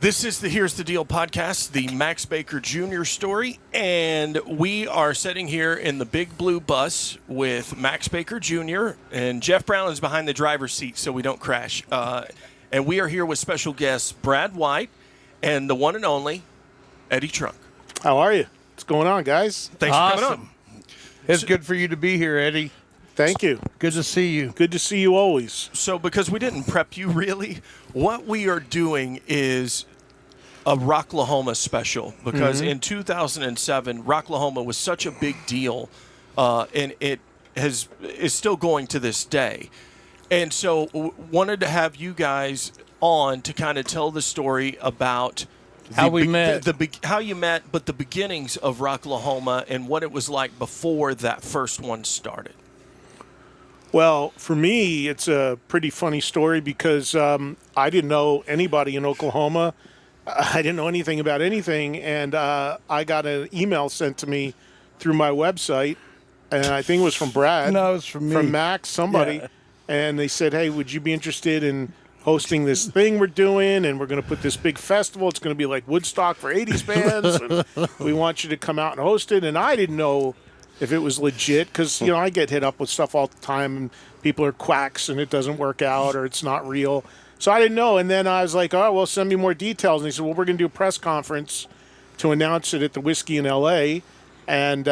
This is the Here's the Deal podcast, the Max Baker Jr. story, and we are sitting here in the big blue bus with Max Baker Jr., and JeffBrownen is behind the driver's seat so we don't crash. And we are here with special guests BradWhite and the one and only EddieTrunk. How are you? What's going on, guys? Thanks for coming on. It's good for you to be here, Eddie. Thank you. Good to see you. Good to see you always. So because we didn't prep you really, what we are doing is a Rocklahoma special because in 2007, Rocklahoma was such a big deal, and it is still going to this day. And so wanted to have you guys on to kind of tell the story about How we met. how you met, but the beginnings of Rocklahoma and what it was like before that first one started. Well, for me, it's a pretty funny story because I didn't know anybody in Oklahoma. I didn't know anything about anything, and I got an email sent to me through my website, and I think it was from Brad. No, it was from me. From Max, somebody. Yeah. And they said, hey, would you be interested in hosting this thing we're doing, and we're going to put this big festival. It's going to be like Woodstock for 80s bands, and we want you to come out and host it. And I didn't know if it was legit because, you know, I get hit up with stuff all the time, and people are quacks, and it doesn't work out, or it's not real. So I didn't know. And then I was like, oh, well, send me more details. And he said, well, we're going to do a press conference to announce it at the Whiskey in L.A. And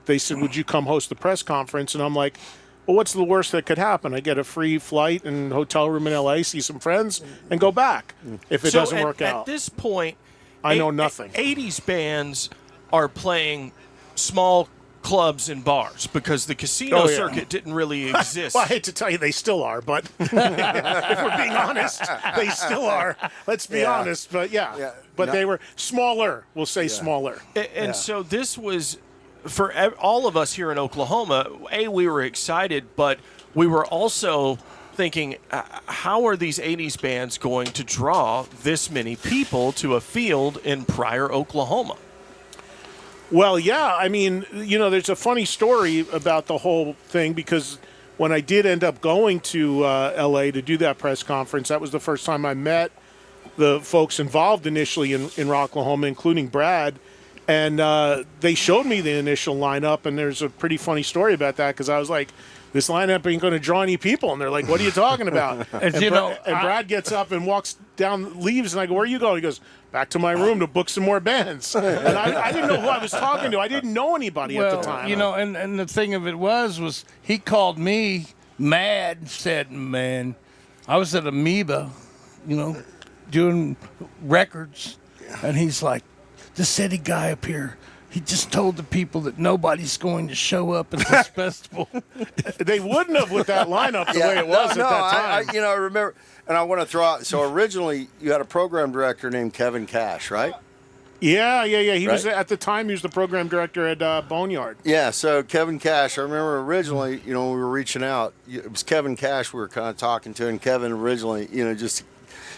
they said, would you come host the press conference? And I'm like, well, what's the worst that could happen? I get a free flight and hotel room in L.A., see some friends, and go back if it doesn't work out. At this point, I know nothing. 80s bands are playing small clubs and bars because the casino circuit didn't really exist. Well, I hate to tell you they still are, but if we're being honest, they still are. Let's be honest. But, they were smaller. We'll say smaller. And so this was, for all of us here in Oklahoma, we were excited, but we were also thinking, how are these 80s bands going to draw this many people to a field in Pryor, Oklahoma? Well, yeah. I mean, you know, there's a funny story about the whole thing because when I did end up going to L.A. to do that press conference, that was the first time I met the folks involved initially in Rocklahoma, including Brad. And they showed me the initial lineup, and there's a pretty funny story about that because I was like, this lineup ain't going to draw any people. And they're like, what are you talking about? and Brad gets up and walks down, leaves, and I go, where are you going? He goes, back to my room to book some more bands. And I didn't know who I was talking to. I didn't know anybody at the time. You know, and the thing of it was he called me mad and said, man, I was at Amoeba, you know, doing records, and he's like, this Eddie guy up here, he just told the people that nobody's going to show up at this festival. They wouldn't have with that lineup the way it was at that time. I remember, and I want to throw out, so originally you had a program director named Kevin Cash, right? Yeah. He was, at the time, he was the program director at Boneyard. Yeah, so Kevin Cash, I remember originally, you know, when we were reaching out, it was Kevin Cash we were kind of talking to, and Kevin originally, you know, just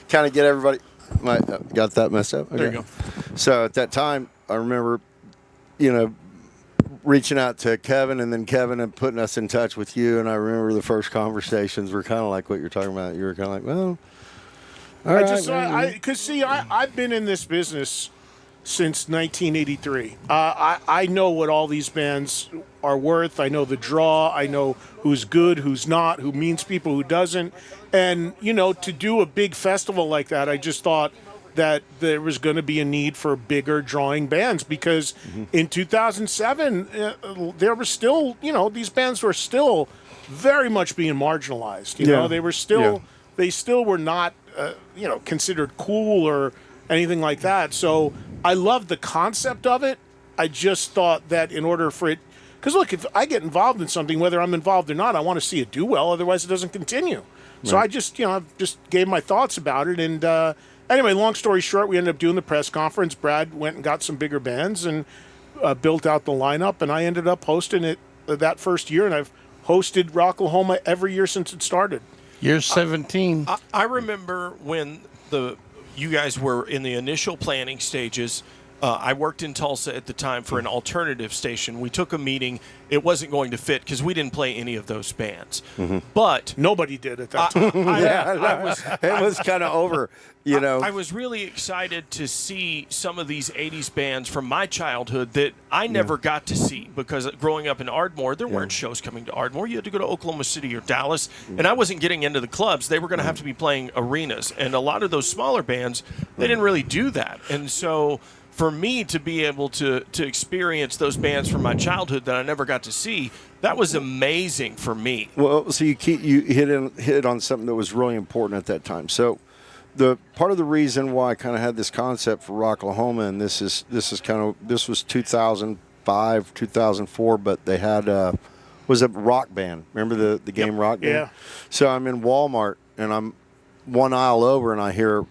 kind of get everybody. Got that messed up? Okay. There you go. So at that time, I remember, you know, reaching out to Kevin and then Kevin and putting us in touch with you. And I remember the first conversations were kind of like what you're talking about. You were kind of like, well, all right. Because, see, I've been in this business since 1983. I know what all these bands are worth. I know the draw. I know who's good, who's not, who means people, who doesn't. And, you know, to do a big festival like that, I just thought that there was going to be a need for bigger drawing bands because in 2007, there was still, you know, these bands were still very much being marginalized. You know, they were still, they still were not, you know, considered cool or anything like that. So I loved the concept of it. I just thought that in order for it, because look, if I get involved in something, whether I'm involved or not, I want to see it do well. Otherwise, it doesn't continue. So I just, you know, just gave my thoughts about it. And anyway, long story short, we ended up doing the press conference. Brad went and got some bigger bands and built out the lineup. And I ended up hosting it that first year. And I've hosted Rocklahoma every year since it started. Year 17. I remember when you guys were in the initial planning stages, I worked in Tulsa at the time for an alternative station. We took a meeting. It wasn't going to fit because we didn't play any of those bands. But Nobody did at that time. It was kind of over, you know. I was really excited to see some of these 80s bands from my childhood that I never got to see because growing up in Ardmore, there weren't shows coming to Ardmore. You had to go to Oklahoma City or Dallas, and I wasn't getting into the clubs. They were going to have to be playing arenas, and a lot of those smaller bands, they didn't really do that. And so for me to be able to experience those bands from my childhood that I never got to see, that was amazing for me. Well, so you hit on something that was really important at that time. So the part of the reason why I kind of had this concept for Rocklahoma, and this was 2005, 2004, but they had was a Rock Band. Remember the game Rock Band? Yeah. So I'm in Walmart and I'm one aisle over and I hear,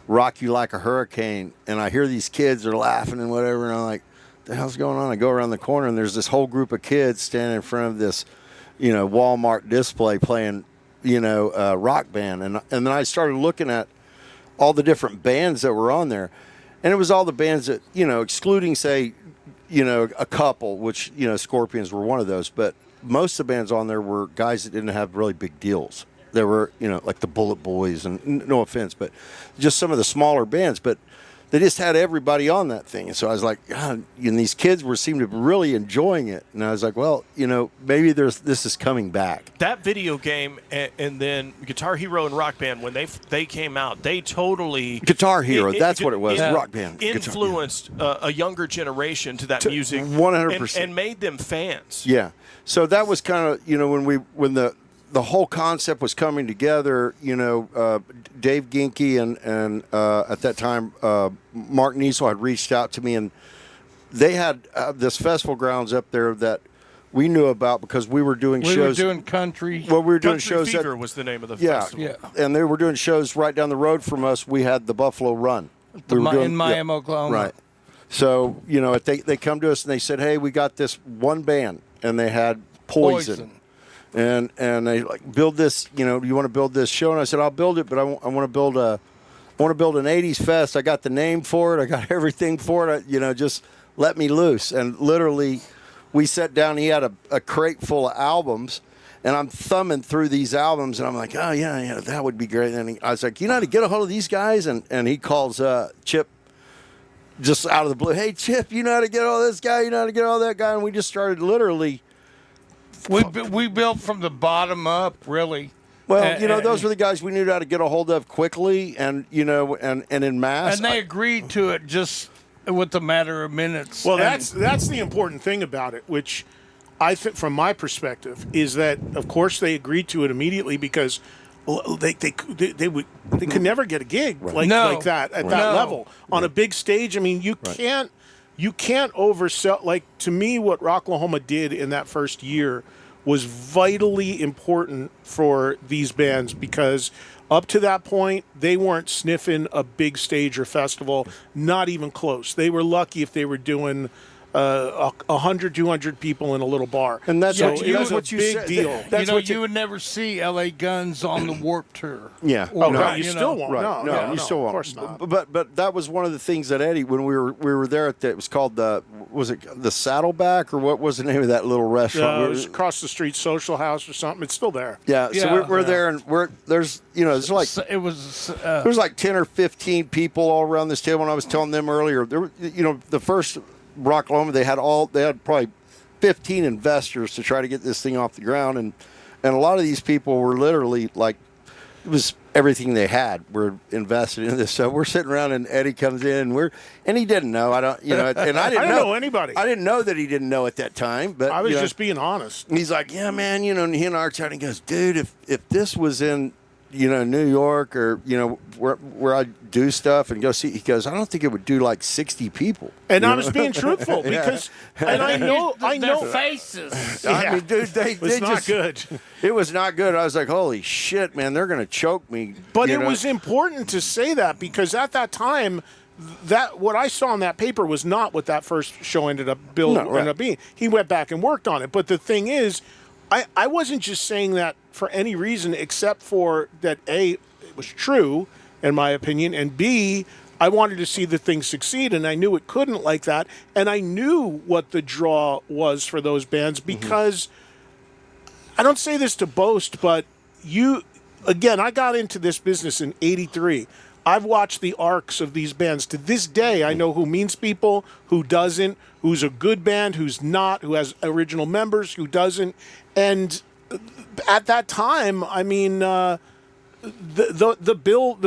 Rock You Like a Hurricane, and I hear these kids are laughing and whatever, and I'm like, the hell's going on? I go around the corner and there's this whole group of kids standing in front of this, Walmart display playing, Rock Band, and then I started looking at all the different bands that were on there, and it was all the bands that, excluding say, a couple, which Scorpions were one of those, but most of the bands on there were guys that didn't have really big deals. There were, like the Bullet Boys, and no offense, but just some of the smaller bands. But they just had everybody on that thing. And so I was like, God, and these kids seemed to be really enjoying it. And I was like, well, maybe this is coming back. That video game and then Guitar Hero and Rock Band, when they came out, they totally... Guitar Hero, that's what it was, Rock Band. Influenced a younger generation to that music. 100%. And made them fans. Yeah. So that was kind of, when the whole concept was coming together, Dave Ginke and at that time, Mark Niesel had reached out to me, and they had this festival grounds up there that we knew about because we were doing shows. We were doing country. Well, we were doing Country shows. Fever was the name of the festival. Yeah. And they were doing shows right down the road from us. We had the Buffalo Run. In Miami, Oklahoma. Right. So, they come to us and they said, hey, we got this one band, and they had Poison. And they build this, you want to build this show? And I said, I'll build it, but I want to build an 80s fest. I got the name for it. I got everything for it. Just let me loose. And literally, we sat down. He had a crate full of albums, and I'm thumbing through these albums, and I'm like, oh, yeah, that would be great. And I was like, you know how to get a hold of these guys? And he calls Chip just out of the blue. Hey, Chip, you know how to get all this guy? You know how to get all that guy? And we just started literally... We built from the bottom up, really. Well, those were the guys we knew how to get a hold of quickly, and and in mass. And they agreed to it just with a matter of minutes. Well, that's the important thing about it, which I think, from my perspective, is that of course they agreed to it immediately because they could never get a gig like that at that level on a big stage. I mean, you can't oversell. Like, to me, what Rocklahoma did in that first year was vitally important for these bands because up to that point, they weren't sniffing a big stage or festival, not even close. They were lucky if they were doing 100, 200 people in a little bar. And that's what you big said. deal. That's you would never see LA Guns on the Warped Tour. Yeah. Right. You still won't. Right. No, you still won't. Of course not. But that was one of the things that Eddie, when we were there it was called the Saddleback, or what was the name of that little restaurant? It was across the street, Social House or something. It's still there. Yeah. So we're there, and there's like 10 or 15 people all around this table. And I was telling them earlier, there the first Rocklahoma, they had probably 15 investors to try to get this thing off the ground, and a lot of these people were literally like, it was everything they had were invested in this. So we're sitting around, and Eddie comes in, and he didn't know. I didn't know anybody. I didn't know that he didn't know at that time, but I was just being honest. And he's like, yeah, man, and he and I are chatting. He goes, dude, if this was in New York, or where I do stuff and go see, he goes, I don't think it would do like 60 people. And I was being truthful because, and I know faces. I mean, dude, they not just good. It was not good. I was like, holy shit, man, they're gonna choke me. But it was important to say that because at that time, that what I saw in that paper was not what that first show ended up being. He went back and worked on it. But the thing is, I wasn't just saying that for any reason except for that, A, it was true, in my opinion. And B, I wanted to see the thing succeed, and I knew it couldn't like that. And I knew what the draw was for those bands because I don't say this to boast, but again, I got into this business in '83. I've watched the arcs of these bands. To this day, I know who means people, who doesn't, who's a good band, who's not, who has original members, who doesn't. And at that time, I mean, the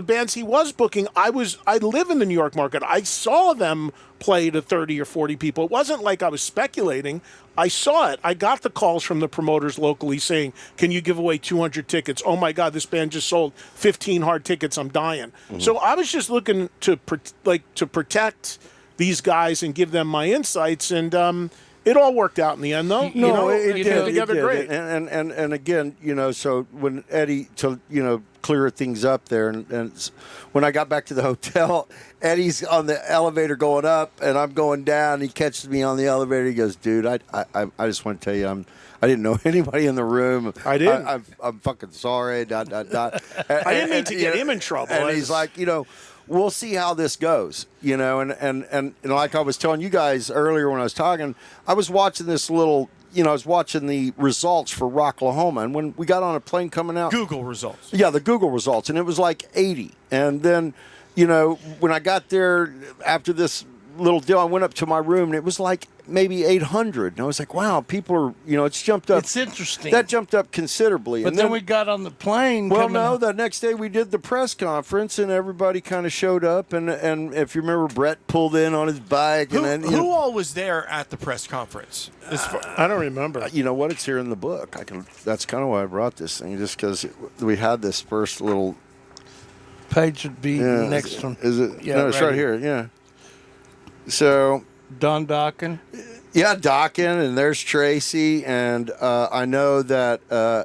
bands he was booking, I live in the New York market. I saw them play to 30 or 40 people. It wasn't like I was speculating. I saw it. I got the calls from the promoters locally saying, "Can you give away 200 tickets? Oh my God, this band just sold 15 hard tickets. I'm dying." So I was just looking to protect these guys and give them my insights, and it all worked out in the end, though. It came did. together great. And again, so when Eddie, clear things up there, and when I got back to the hotel, Eddie's on the elevator going up, and I'm going down. He catches me on the elevator. He goes, "Dude, I just want to tell you, I didn't know anybody in the room. I didn't. I'm fucking sorry." I didn't mean to get him in trouble. And he's like, we'll see how this goes, and like I was telling you guys earlier when I was talking, I was watching this little, I was watching the results for Rocklahoma, and when we got on a plane coming out, Google results. Yeah, the Google results, and it was like 80. And then, when I got there after this little deal, I went up to my room, and it was like maybe 800. And I was like, wow, people are, it's jumped up. It's interesting. That jumped up considerably. But and then we got on the plane. Well, no, the next day we did the press conference, and everybody kind of showed up. And if you remember, Brett pulled in on his bike. Who all was there at the press conference? I don't remember. You know what? It's here in the book. That's kind of why I brought this thing, just because we had this first little page would be next one. Is it? Yeah, no, it's right here. Yeah. So Don Dokken. Yeah, Dokken, and there's Tracy, and I know that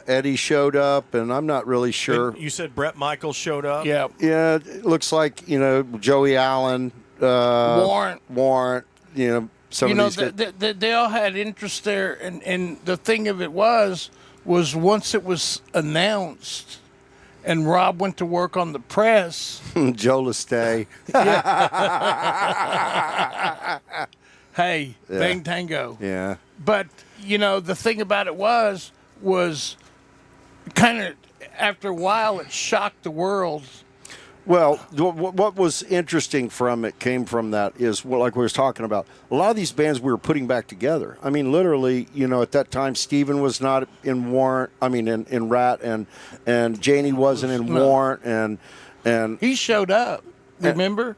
Eddie showed up, and I'm not really sure. You said Brett Michaels showed up? Yeah. Yeah, it looks like, Joey Allen. Warrant. Some of these they all had interest there, and the thing of it was once it was announced and Rob went to work on the press. Joe Lestay. Hey, Bang Tango. Yeah. But, the thing about it was kind of, after a while, it shocked the world. Well, what was interesting came from that is, like we was talking about, a lot of these bands we were putting back together. I mean, literally, at that time, Steven was not in Warrant, in Rat, and Janie wasn't in Warrant, and he showed up, remember?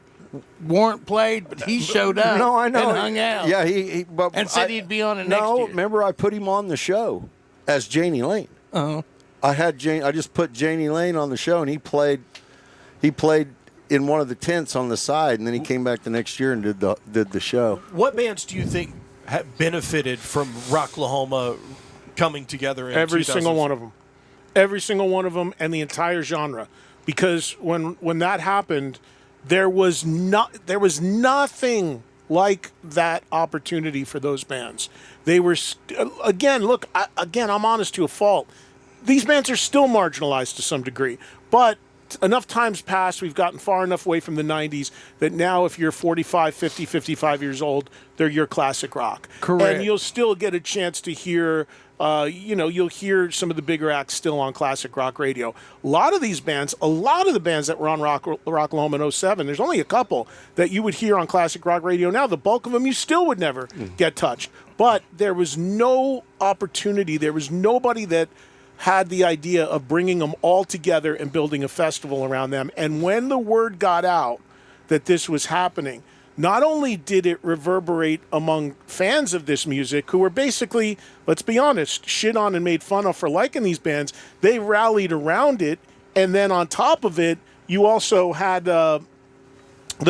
Warrant played, but he showed up. No, I know. And hung out. Yeah, and said he'd be on it next year. No, remember I put him on the show as Janie Lane. Uh-huh. I just put Janie Lane on the show, and he played in one of the tents on the side, and then he came back the next year and did the show. What bands do you think have benefited from Rocklahoma coming together in Every single one of them. Every single one of them, and the entire genre. Because when that happened, there was nothing like that opportunity for those bands. They were I'm honest to a fault. These bands are still marginalized to some degree, but enough times passed, we've gotten far enough away from the 90s that now if you're 45, 50, 55 years old, they're your classic rock. Correct. And you'll still get a chance to hear, you'll hear some of the bigger acts still on classic rock radio. A lot of the bands that were on Rocklahoma in 07, there's only a couple that you would hear on classic rock radio now. The bulk of them you still would never get touched. But there was no opportunity. There was nobody that had the idea of bringing them all together and building a festival around them. And when the word got out that this was happening, not only did it reverberate among fans of this music who were basically, let's be honest, shit on and made fun of for liking these bands, they rallied around it. And then on top of it, you also had the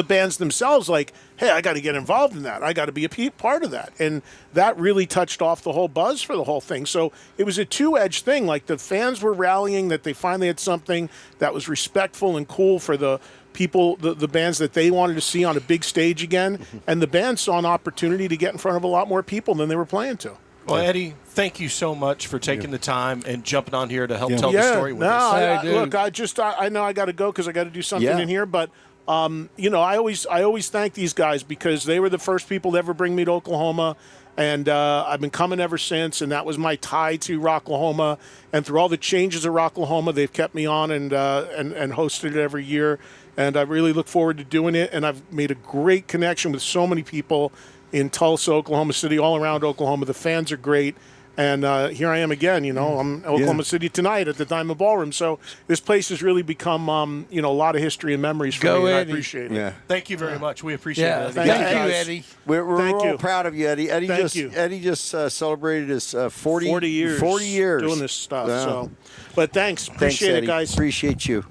bands themselves like, hey, I got to get involved in that. I got to be a part of that. And that really touched off the whole buzz for the whole thing. So it was a two-edged thing. Like the fans were rallying that they finally had something that was respectful and cool for the people, the bands that they wanted to see on a big stage again. And the band saw an opportunity to get in front of a lot more people than they were playing to. Well, Eddie, thank you so much for taking the time and jumping on here to help tell the story with us. Look, I know I got to go because I got to do something in here, but you know, I always thank these guys because they were the first people to ever bring me to Oklahoma, and I've been coming ever since, and that was my tie to Rocklahoma. And through all the changes of Rocklahoma, they've kept me on and hosted it every year, and I really look forward to doing it. And I've made a great connection with so many people in Tulsa, Oklahoma City, all around Oklahoma. The fans are great. And here I am again, you know, I'm in Oklahoma City tonight at the Diamond Ballroom. So this place has really become, you know, a lot of history and memories for me, and I appreciate it. Yeah. Thank you very much. We appreciate it. Thank Thank you, you, guys. Eddie. We're all proud of you, Eddie. Eddie just celebrated his 40 years doing this stuff. Yeah. So, but thanks. Appreciate Thanks, it, Eddie. guys. Appreciate you.